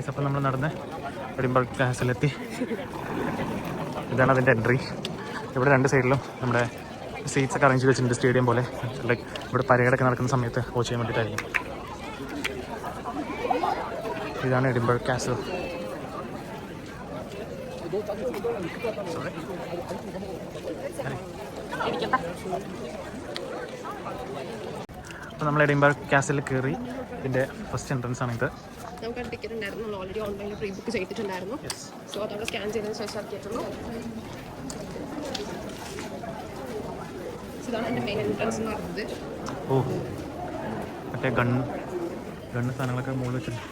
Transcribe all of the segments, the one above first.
അപ്പോൾ നമ്മൾ നടന്ന് എഡിൻബർഗ് കാസിലെത്തി. ഇതാണ് അതിൻ്റെ എൻട്രി. ഇവിടെ രണ്ട് സൈഡിലും നമ്മുടെ സീറ്റ്സ് ഒക്കെ അറേഞ്ച് വെച്ചിട്ടുണ്ട്, സ്റ്റേഡിയം പോലെ. ലൈക്ക് ഇവിടെ പരേഡൊക്കെ നടക്കുന്ന സമയത്ത് വാച്ച് ചെയ്യാൻ വേണ്ടിയിട്ടായിരിക്കും. ഇതാണ് എഡിൻബർഗ് കാസിൽ. അപ്പോൾ നമ്മൾ എഡിൻബർഗ് കാസിൽ കയറി. ഇതിൻ്റെ ഫസ്റ്റ് എൻട്രൻസ് ആണ് ഇത്. നമുക്ക് ടിക്കറ്റ് ഉണ്ടായിരുന്നു, നമ്മൾ ഓൾറെഡി ഓൺലൈനിൽ പ്രീ ബുക്ക് ചെയ്തിട്ടുണ്ടായിരുന്നു. സോ അതവിടെ സ്കാൻ ചെയ്തതിന് ശേഷം ഇറക്കിയിട്ടുള്ളൂ. ഇതാണ് എൻ്റെ മെയിൻ എൻട്രൻസ് എന്ന് പറയുന്നത്. ഓ, മറ്റേ ഗണ്ണ് സാധനങ്ങളൊക്കെ മുകളിൽ വെച്ചിട്ടുണ്ട്.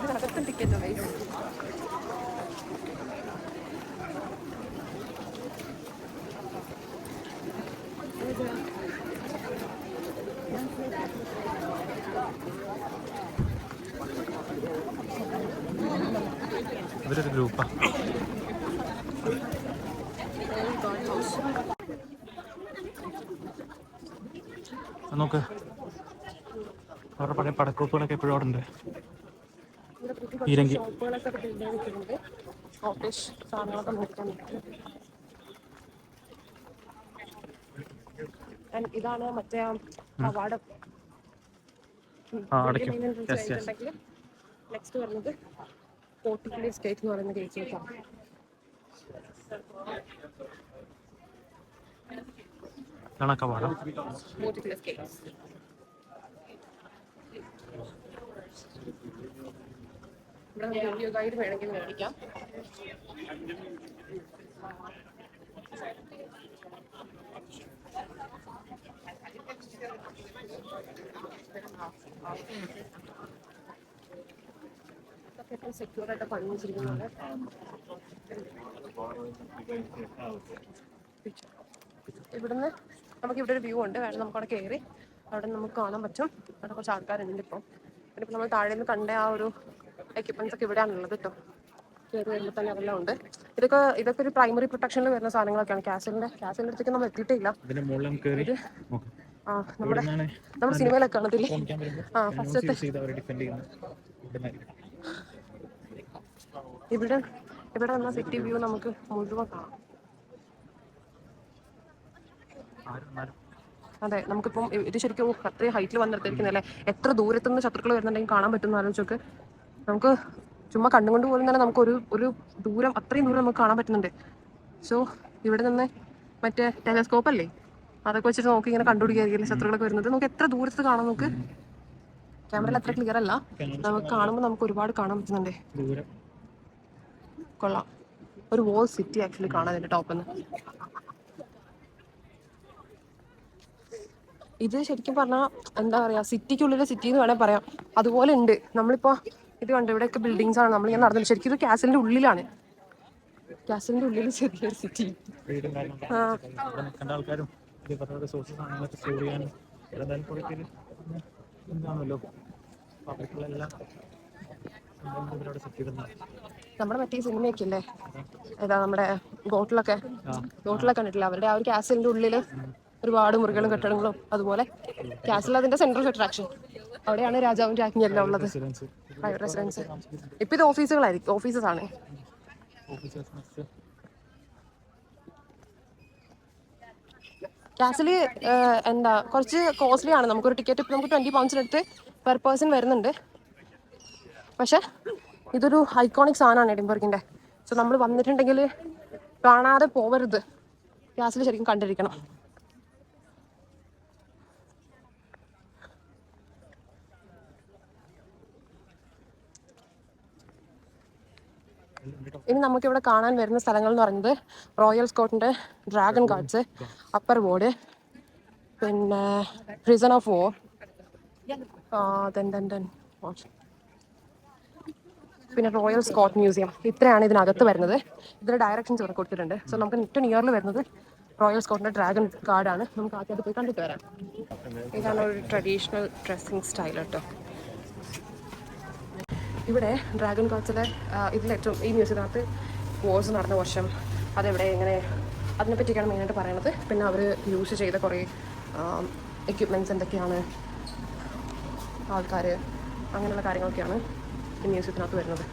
ഇതിനകത്തും ടിക്കറ്റ് ആയി. ഇവരൊരു ഗ്രൂപ്പാണ്. നോക്ക്, അവരുടെ പഴയ പടക്കോപ്പുകളൊക്കെ എപ്പോഴും അവിടെ ഉണ്ട്. ഇതാണ് മറ്റേ കവാടം. നെക്സ്റ്റ് വരുന്നത് പോർട്ടുഗീസ് സ്റ്റേറ്റ് എന്ന് പറയുന്ന ഗേറ്റിലേക്കാണ്. കവാടം. പോർട്ടുഗീസ് ഗേറ്റ്. ഇവിടെ വീഡിയോ ഗൈഡ് വേണമെങ്കിൽ മേടിക്കാം. സെക്യൂർ ആയിട്ട് പണി വെച്ചിരിക്കുന്നത്. ഇവിടുന്ന് നമുക്ക് ഇവിടെ ഒരു വ്യൂ ഉണ്ട്. വേണം നമുക്ക് അവിടെ കയറി അവിടെ നമുക്ക് കാണാൻ പറ്റും. അവിടെ കുറച്ച് ആൾക്കാരുണ്ട്. ഇപ്പം പിന്നെ ഇപ്പം നമ്മൾ താഴെ നിന്ന് കണ്ട ആ ഒരു എക്യുപ്മെന്റ്സ് ഒക്കെ ഇവിടെയാണുള്ളത് കേട്ടോ. കയറി വരുമ്പോൾ തന്നെ അതെല്ലാം ഉണ്ട്. ഇതൊക്കെ ഒരു പ്രൈമറി പ്രൊട്ടക്ഷനിൽ വരുന്ന സാധനങ്ങളൊക്കെയാണ്. കാസിലിന്റെ അടുത്തേക്ക് നമ്മൾ എത്തിയിട്ടില്ല. നമ്മുടെ സിനിമയിലൊക്കെ കാണത്തില്ലേ, ഫസ്റ്റത്തെ ഇവിടെ വന്ന സിറ്റി വ്യൂ നമുക്ക് മുഴുവൻ കാണാം. അതെ, നമുക്കിപ്പം ഇത് ശരിക്കും അത്രയും ഹൈറ്റിൽ വന്നെടുത്തിരിക്കുന്നല്ലേ. എത്ര ദൂരത്തുനിന്ന് ശത്രുക്കൾ വരുന്നുണ്ടെങ്കിൽ കാണാൻ പറ്റുന്ന ആലോചിച്ചൊക്കെ. നമുക്ക് ചുമ്മാ കണ്ടുകൊണ്ട് പോലും തന്നെ നമുക്ക് ഒരു ദൂരം, അത്രയും ദൂരം നമുക്ക് കാണാൻ പറ്റുന്നുണ്ട്. സോ ഇവിടെ നിന്ന് മറ്റേ ടെലസ്കോപ്പ് അല്ലേ, അതൊക്കെ വെച്ചിട്ട് നോക്കി ഇങ്ങനെ കണ്ടുപിടിക്കായിരിക്കും ശത്രുക്കളൊക്കെ വരുന്നത്. നമുക്ക് എത്ര ദൂരത്ത് കാണാം. നമുക്ക് ക്യാമറയിൽ അത്ര ക്ലിയർ അല്ല, നമുക്ക് കാണുമ്പോൾ നമുക്ക് ഒരുപാട് കാണാൻ പറ്റുന്നുണ്ട്. കൊള്ളാം. ഒരു വോൾ സിറ്റി ആക്ച്വലി കാണാൻ ഇതിന്റെ ടോപ്പിൽ നിന്ന്. ഇത് ശരിക്കും പറഞ്ഞാൽ എന്താ പറയാ, സിറ്റിക്കുള്ളിലെ സിറ്റി എന്ന് വേണേൽ പറയാം. അതുപോലെ ഉണ്ട്. നമ്മളിപ്പോ ഇത് കണ്ടു, ഇവിടെയൊക്കെ ബിൽഡിങ്സ് ആണ്. നമ്മളിങ്ങനെ നടന്നില്ല. ശരിക്കും ഇത് കാസിലിന്റെ ഉള്ളിലാണ്. കാസിലിന്റെ ഉള്ളിൽ ചെറിയൊരു സിറ്റി. നമ്മുടെ മറ്റേ സിനിമയൊക്കെ ഇല്ലേ, ഏതാ നമ്മുടെ ബോട്ടിലൊക്കെ കണ്ടിട്ടില്ല. അവരുടെ ആ ഒരു കാസിലിന്റെ ഉള്ളില് ഒരുപാട് മുറികളും കെട്ടിടങ്ങളും. അതുപോലെ കാസിൽ അതിന്റെ സെൻട്രൽ അട്രാക്ഷൻ. അവിടെയാണ് രാജാവും രാജ്ഞിയും എല്ലാം ഉള്ളത്. റെസിഡൻസ്. ഇപ്പൊ ഇത് ഓഫീസുകളായിരിക്കും, ഓഫീസസ് ആണ്. കാസില് എന്താ കുറച്ച് കോസ്റ്റ്ലി ആണ്. നമുക്കൊരു ടിക്കറ്റ് ഇപ്പം നമുക്ക് 20 pounds പെർ പേഴ്സൺ വരുന്നുണ്ട്. പക്ഷെ ഇതൊരു ഐക്കോണിക് സാധനമാണ് എഡിൻബർഗിന്റെ. സോ നമ്മൾ വന്നിട്ടുണ്ടെങ്കിൽ കാണാതെ പോവരുത്. കാസിൽ ശരിക്കും കണ്ടിരിക്കണം. ഇനി നമുക്കിവിടെ കാണാൻ വരുന്ന സ്ഥലങ്ങൾ എന്ന് പറയുന്നത് റോയൽ സ്കോട്ടിന്റെ ഡ്രാഗൺ ഗാർഡ്സ്, അപ്പർ വാർഡ്, പിന്നെ പ്രിസൺ ഓഫ് വോർ, പിന്നെ റോയൽ സ്കോട്ട് മ്യൂസിയം. ഇത്രയാണ് ഇതിനകത്ത് വരുന്നത്. ഇതിന്റെ ഡയറക്ഷൻസ് ഇവിടെ കൊടുത്തിട്ടുണ്ട്. സോ നമുക്ക് ഏറ്റവും നിയറിൽ വരുന്നത് റോയൽ സ്കോട്ടിന്റെ ഡ്രാഗൺ ഗാർഡാണ്. നമുക്ക് ആദ്യമായിട്ട് പോയി കണ്ടിട്ട് വരാം. ഇതാണ് ഒരു ട്രഡീഷണൽ ഡ്രസ്സിങ് സ്റ്റൈൽ കേട്ടോ. ഇവിടെ ഡ്രാഗൺ ഗാർഡ്സിലെ ഇതിലേറ്റവും ഈ മ്യൂസിയത്തിനകത്ത് വാർസ് നടന്ന വർഷം, അതെവിടെ, എങ്ങനെ, അതിനെപ്പറ്റിയൊക്കെയാണ് മെയിനായിട്ട് പറയണത്. പിന്നെ അവർ യൂസ് ചെയ്ത കുറേ എക്യുപ്മെൻറ്റ്സ് എന്തൊക്കെയാണ്, ആൾക്കാർ അങ്ങനെയുള്ള കാര്യങ്ങളൊക്കെയാണ് ഈ മ്യൂസിയത്തിനകത്ത് വരുന്നത്.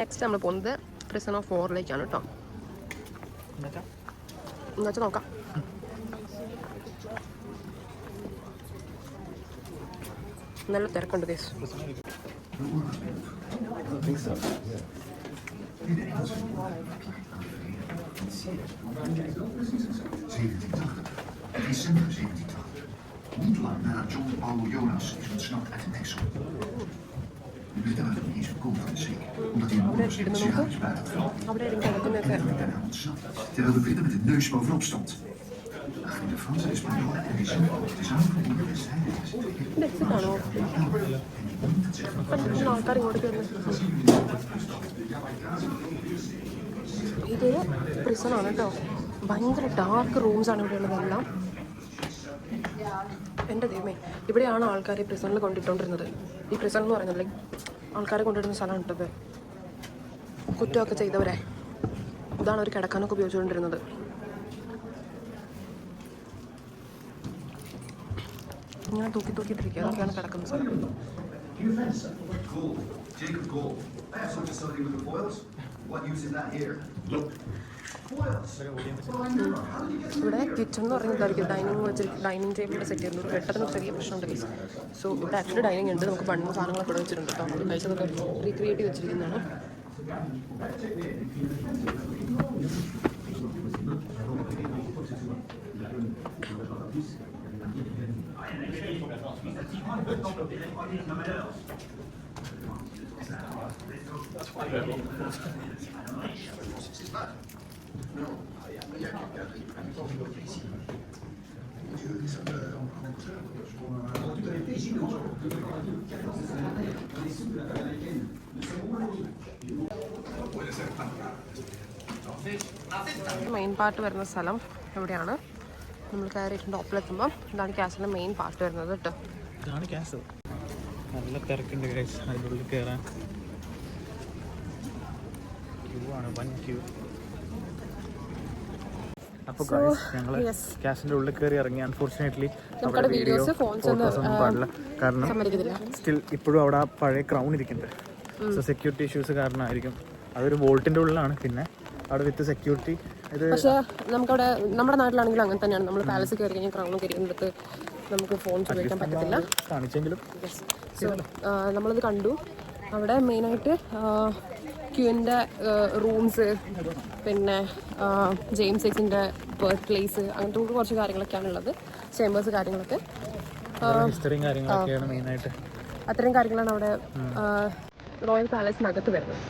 നെക്സ്റ്റ് നമ്മൾ പോകുന്നത് പ്രിസൺ ഓഫ് വാറിലേക്കാണ് കേട്ടോ. എന്നുവെച്ചാൽ നോക്കാം. നല്ല തിരക്കുണ്ട് case. Niet lang nadat John Paul Jonas is ontsnapt uit een heksel. De Britten niet zo komt van de schrik, omdat hij een onderscheid is buitengevallen. En daarna ontsnapt, terwijl de Britten met de neus bovenop stond. Achter de Fransen, de Spanjolen en de Zuiden, de zaal van de Westzijde is het മെക്സിക്കാണോ? ആൾക്കാർ ഇങ്ങോട്ട് കയറുന്നത്. ഇതൊരു prison ആണ് കേട്ടോ. ഭയങ്കര dark റൂംസാണ് ഇവിടെ ഉള്ളതെല്ലാം. എൻ്റെ ദൈവമേ, ഇവിടെയാണ് ആൾക്കാരെ പ്രിസണിൽ കൊണ്ടിട്ടുകൊണ്ടിരുന്നത്. ഈ പ്രിസൺ എന്ന് പറയുന്നത് ആൾക്കാരെ കൊണ്ടിടുന്ന സ്ഥലമാണ് കേട്ടത്. കുറ്റമൊക്കെ ചെയ്തവരെ ഇതാണ് അവർ കിടക്കാനൊക്കെ ഉപയോഗിച്ചുകൊണ്ടിരുന്നത്. ഇങ്ങനെ തൂക്കിയിട്ടിരിക്കുക. അതൊക്കെയാണ് കിടക്കുന്ന സ്ഥലം. ഇവിടെ കിച്ചൺ എന്ന് പറയുന്നതായിരിക്കും ഡൈനിങ് ടേബിളിൽ സെറ്റ് ചെയ്യുന്നത്. പെട്ടെന്ന് ചെറിയ പ്രശ്നമുണ്ട് കേസ്. സോ ഇവിടെ ആക്ച്വലി ഡൈനിങ് ഉണ്ട്. നമുക്ക് ബണ്ണും സാധനങ്ങളൊക്കെ ഇവിടെ വെച്ചിട്ടുണ്ട് കേട്ടോ. നമ്മൾ കഴിച്ചതൊക്കെ റീക്രിയേറ്റ് ചെയ്ത് വെച്ചിരിക്കുന്നതാണ്. മെയിൻ പാർട്ട് വരുന്ന സ്ഥലം എവിടെയാണ്? നമ്മൾ കയറിയിട്ട് ടോപ്പിലെത്തുമ്പോൾ ഇതാണ് ക്യാസിൻ്റെ മെയിൻ പാർട്ട് വരുന്നത് കേട്ടോ. ഇതാണ് ക്യാസ്. നല്ല തിരക്കുണ്ട് ഗൈസ്. അതിൻ്റെ ഉള്ളിൽ കയറാൻ ക്യൂ ആണ്, വൻ ക്യൂ. അപ്പോൾ ഞങ്ങൾ ക്യാസിൻ്റെ ഉള്ളിൽ കയറി ഇറങ്ങി. അൺഫോർച്ചുനേറ്റ്ലി അവിടെ വീഡിയോസ് ഫോട്ടോസൊന്നും പാടില്ല. കാരണം സ്റ്റിൽ ഇപ്പോഴും അവിടെ ആ പഴയ ക്രൗൺ ഇരിക്കുന്നുണ്ട്. സോ സെക്യൂരിറ്റി ഇഷ്യൂസ് കാരണമായിരിക്കും. അതൊരു വോൾട്ടിൻ്റെ ഉള്ളിലാണ്. പിന്നെ അവിടെ വിത്ത് സെക്യൂരിറ്റി ഇത്. പക്ഷേ നമുക്കവിടെ നമ്മുടെ നാട്ടിലാണെങ്കിലും അങ്ങനെ തന്നെയാണ്. നമ്മൾ പാലസിൽ കയറി കഴിഞ്ഞാൽ ക്രൗൺ കയറിയെടുത്ത് നമുക്ക് ഫോൺ ഉപയോഗിക്കാൻ പറ്റത്തില്ല. കാണിച്ചെങ്കിലും നമ്മളത് കണ്ടു. അവിടെ മെയിനായിട്ട് ക്യൂവിൻ്റെ റൂംസ്, പിന്നെ ജെയിംസ് എക്സിൻ്റെ ബർത്ത് പ്ലേസ്, അങ്ങനത്തെ കുറച്ച് കാര്യങ്ങളൊക്കെയാണ് ഉള്ളത്. ചേമ്പേഴ്സ് കാര്യങ്ങളൊക്കെ, ഹിസ്റ്ററിയും കാര്യങ്ങളൊക്കെയാണ് മെയിനായിട്ട്. അത്രയും കാര്യങ്ങളാണ് അവിടെ റോയൽ പാലസിനകത്ത് വരുന്നത്.